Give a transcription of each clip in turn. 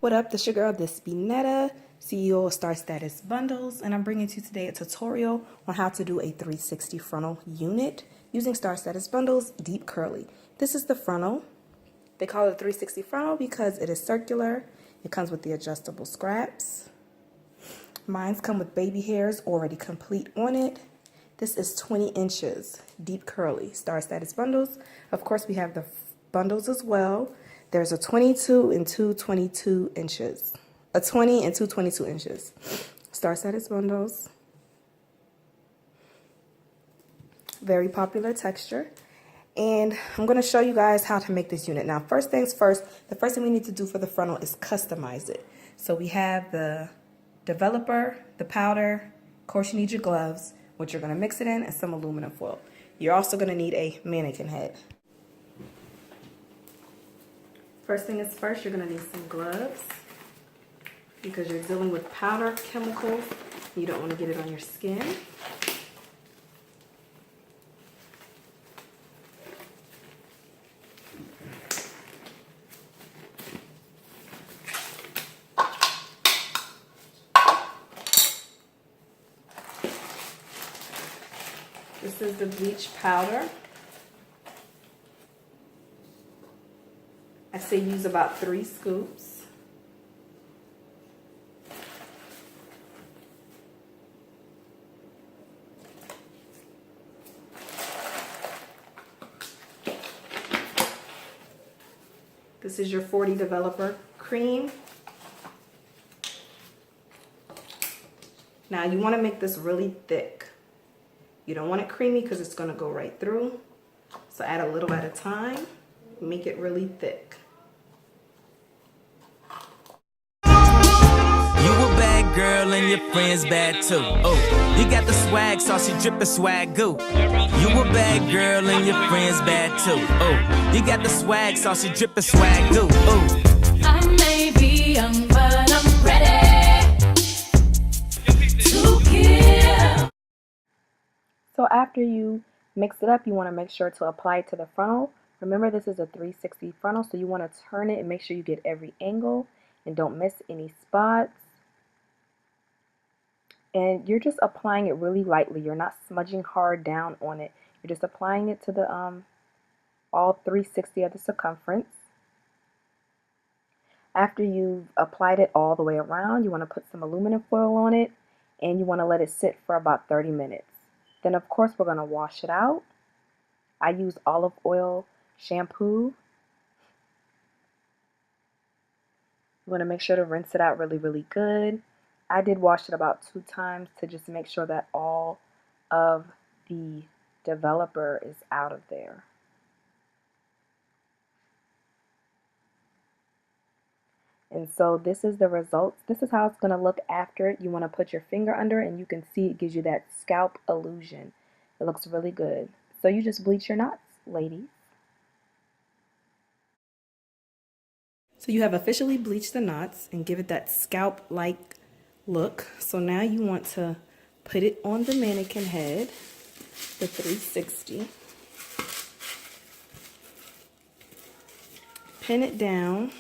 What up, this your girl, Thisbenetta, CEO of StarStatusBundles, and I'm bringing to you today a tutorial on how to do a 360 frontal unit using StarStatusBundles Deep Curly. This is the frontal. They call it a 360 frontal because it is circular. It comes with the adjustable scraps. Mine's come with baby hairs already complete on it. This is 20 inches, Deep Curly, StarStatusBundles. Of course, we have the bundles as well. There's a 22 and two 22 inches. A 20 and two 22 inches. StarStatusBundles. Very popular texture. And I'm going to show you guys how to make this unit. Now, first things first, the first thing we need to do for the frontal is customize it. So we have the developer, the powder, of course you need your gloves, which you're going to mix it in, and some aluminum foil. You're also going to need a mannequin head. First thing is first, you're going to need some gloves because you're dealing with powder chemicals. You don't want to get it on your skin. This is the bleach powder. I say use about 3 scoops. This is your 40 developer cream. Now you want to make this really thick. You don't want it creamy because it's going to go right through. So add a little at a time. Make it really thick. Girl and your friends bad too. Oh, you got the swag, saucy drippin' swag goo. You a bad girl and your friends bad too. Oh, you got the swag, saucy drippin' swag goo. Oh, I may be young, but I'm ready to kill. So after you mix it up, you want to make sure to apply it to the frontal. Remember, this is a 360 frontal, so you want to turn it and make sure you get every angle and don't miss any spots. And you're just applying it really lightly. You're not smudging hard down on it. You're just applying it to the all 360 of the circumference. After you've applied it all the way around, you want to put some aluminum foil on it and you want to let it sit for about 30 minutes. Then of course we're going to wash it out. I use olive oil shampoo. You want to make sure to rinse it out really, really good. I did wash it about 2 times to just make sure that all of the developer is out of there. And so this is the results. This is how it's going to look after it. You want to put your finger under it and you can see it gives you that scalp illusion. It looks really good. So you just bleach your knots, ladies. So you have officially bleached the knots and give it that scalp-like look. So now you want to put it on the mannequin head, the 360. Pin it down.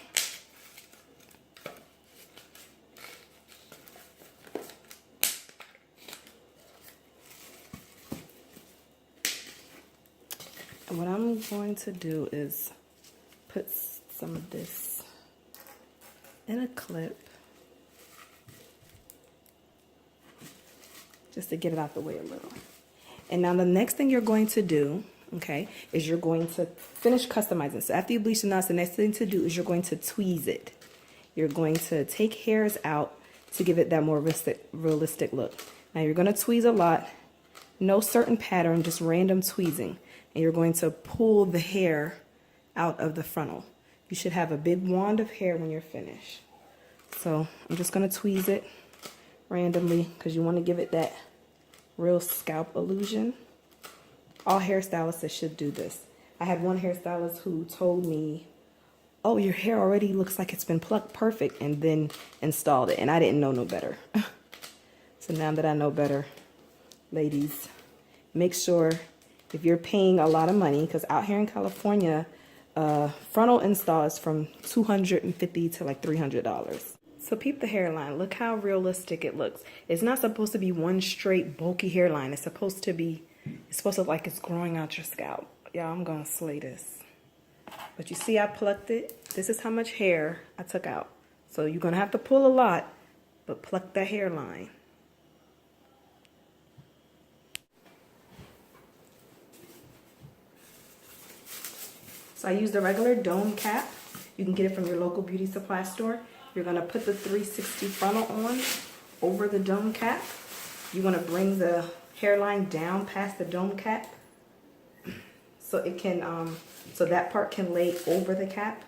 And what I'm going to do is put some of this in a clip, just to get it out the way a little. And now the next thing you're going to do, okay, is you're going to finish customizing. So after you bleach the knots, the next thing to do is you're going to tweeze it. You're going to take hairs out to give it that more realistic look. Now you're going to tweeze a lot, no certain pattern, just random tweezing. And you're going to pull the hair out of the frontal. You should have a big wand of hair when you're finished. So I'm just going to tweeze it randomly because you want to give it that real scalp illusion. All hairstylists should do this. I had one hairstylist who told me, oh, your hair already looks like it's been plucked perfect, and then installed it, and I didn't know no better. So now that I know better, ladies, make sure if you're paying a lot of money, because out here in California, Frontal install is from $250 to like $300. So peep the hairline. Look how realistic it looks. It's not supposed to be one straight bulky hairline. It's supposed to look like it's growing out your scalp. Y'all, I'm gonna slay this. But you see I plucked it. This is how much hair I took out. So you're gonna have to pull a lot, but pluck that hairline. So I used a regular dome cap. You can get it from your local beauty supply store. You're gonna put the 360 frontal on over the dome cap. You wanna bring the hairline down past the dome cap so it can, so that part can lay over the cap.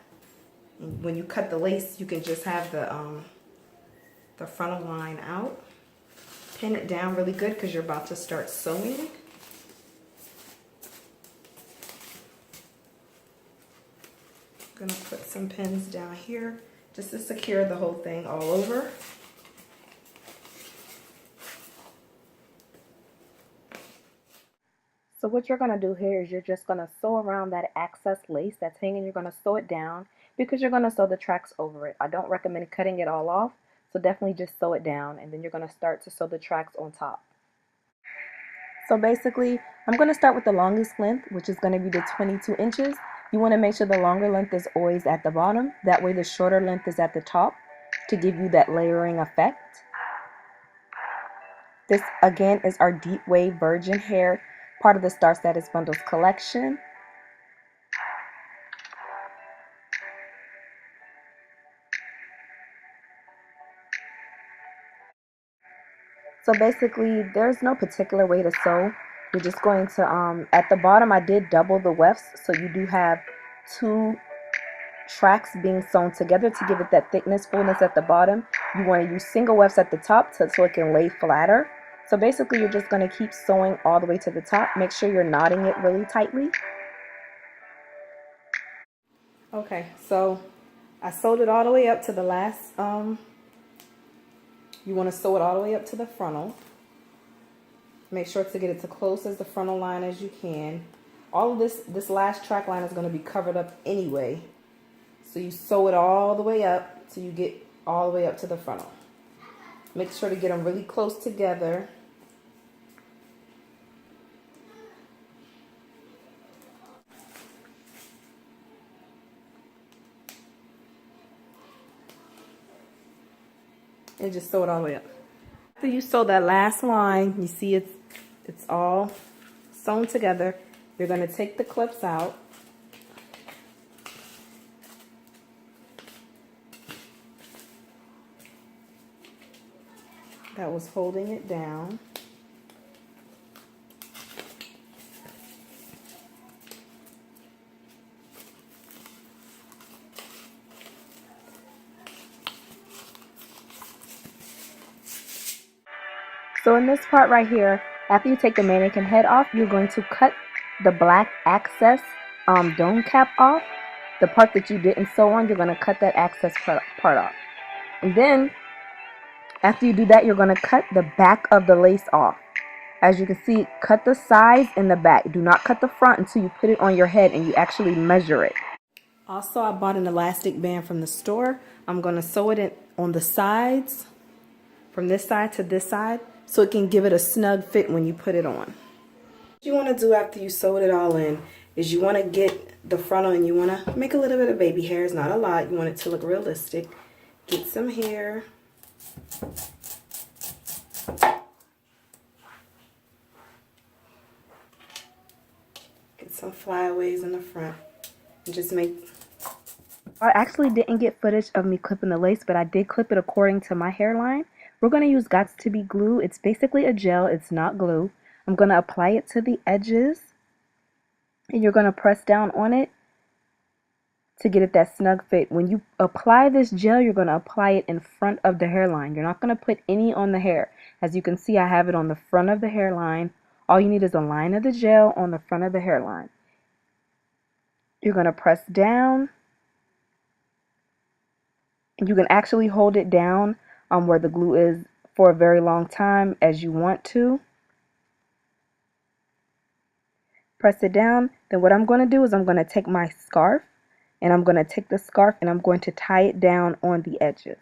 And when you cut the lace, you can just have the frontal line out. Pin it down really good because you're about to start sewing. I'm gonna put some pins down here just to secure the whole thing all over. So what you're gonna do here is you're just gonna sew around that excess lace that's hanging. You're gonna sew it down because you're gonna sew the tracks over it. I don't recommend cutting it all off, so definitely just sew it down, and then you're gonna start to sew the tracks on top. So basically, I'm gonna start with the longest length, which is gonna be the 22 inches. You wanna make sure the longer length is always at the bottom. That way the shorter length is at the top to give you that layering effect. This again is our deep wave virgin hair, part of the Star Status Bundles collection. So basically, there's no particular way to sew. You're just going to, at the bottom I did double the wefts, so you do have two tracks being sewn together to give it that thickness, fullness at the bottom. You want to use single wefts at the top so it can lay flatter. So basically, you're just going to keep sewing all the way to the top. Make sure you're knotting it really tightly. Okay, so I sewed it all the way up to the last, you want to sew it all the way up to the frontal. Make sure to get it as close as the frontal line as you can. All of this last track line is going to be covered up anyway. So you sew it all the way up till you get all the way up to the frontal. Make sure to get them really close together. And just sew it all the way up. After you sew that last line, you see it's all sewn together. You're going to take the clips out. That was holding it down. So in this part right here, after you take the mannequin head off, you're going to cut the black access dome cap off. The part that you didn't sew on, you're going to cut that access part off. And then, after you do that, you're going to cut the back of the lace off. As you can see, cut the sides and the back. Do not cut the front until you put it on your head and you actually measure it. Also, I bought an elastic band from the store. I'm going to sew it in on the sides, from this side to this side, so it can give it a snug fit when you put it on. What you want to do after you sewed it all in is you want to get the frontal and you want to make a little bit of baby hairs, not a lot. You want it to look realistic. Get some hair. Get some flyaways in the front and just make... I actually didn't get footage of me clipping the lace, but I did clip it according to my hairline. We're going to use Gots to Be glue. It's basically a gel. It's not glue. I'm going to apply it to the edges. And you're going to press down on it to get it that snug fit. When you apply this gel, you're going to apply it in front of the hairline. You're not going to put any on the hair. As you can see, I have it on the front of the hairline. All you need is a line of the gel on the front of the hairline. You're going to press down. And you can actually hold it down where the glue is for a very long time as you want to. Press it down. Then what I'm going to do is I'm going to take my scarf And I'm going to take the scarf and I'm going to tie it down on the edges.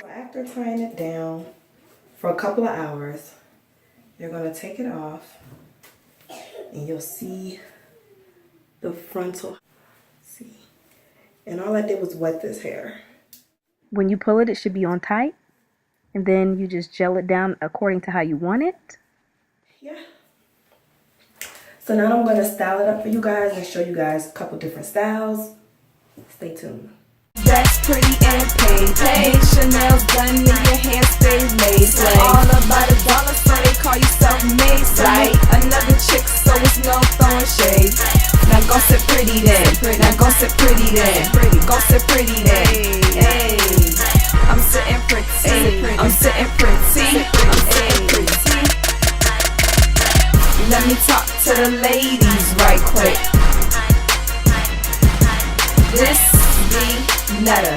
So after tying it down for a couple of hours, you're going to take it off and you'll see the frontal. See, and all I did was wet this hair. When you pull it, it should be on tight, and then you just gel it down according to how you want it. Yeah. So now I'm going to style it up for you guys and show you guys a couple different styles. Stay tuned. That's pretty and paid. Chanel's done and your hair stays laid. All about $1, so they call you self-made. Right. Another chick, so it's no throwing shade. Now go sit pretty then. Now go sit pretty then. Go sit pretty then. Hey. I'm sitting pretty. I'm sitting pretty. I'm sitting pretty. Let me talk to the ladies right quick. Thisbenetta.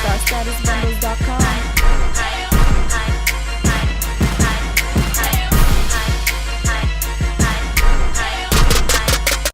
StarStatusBundles.com.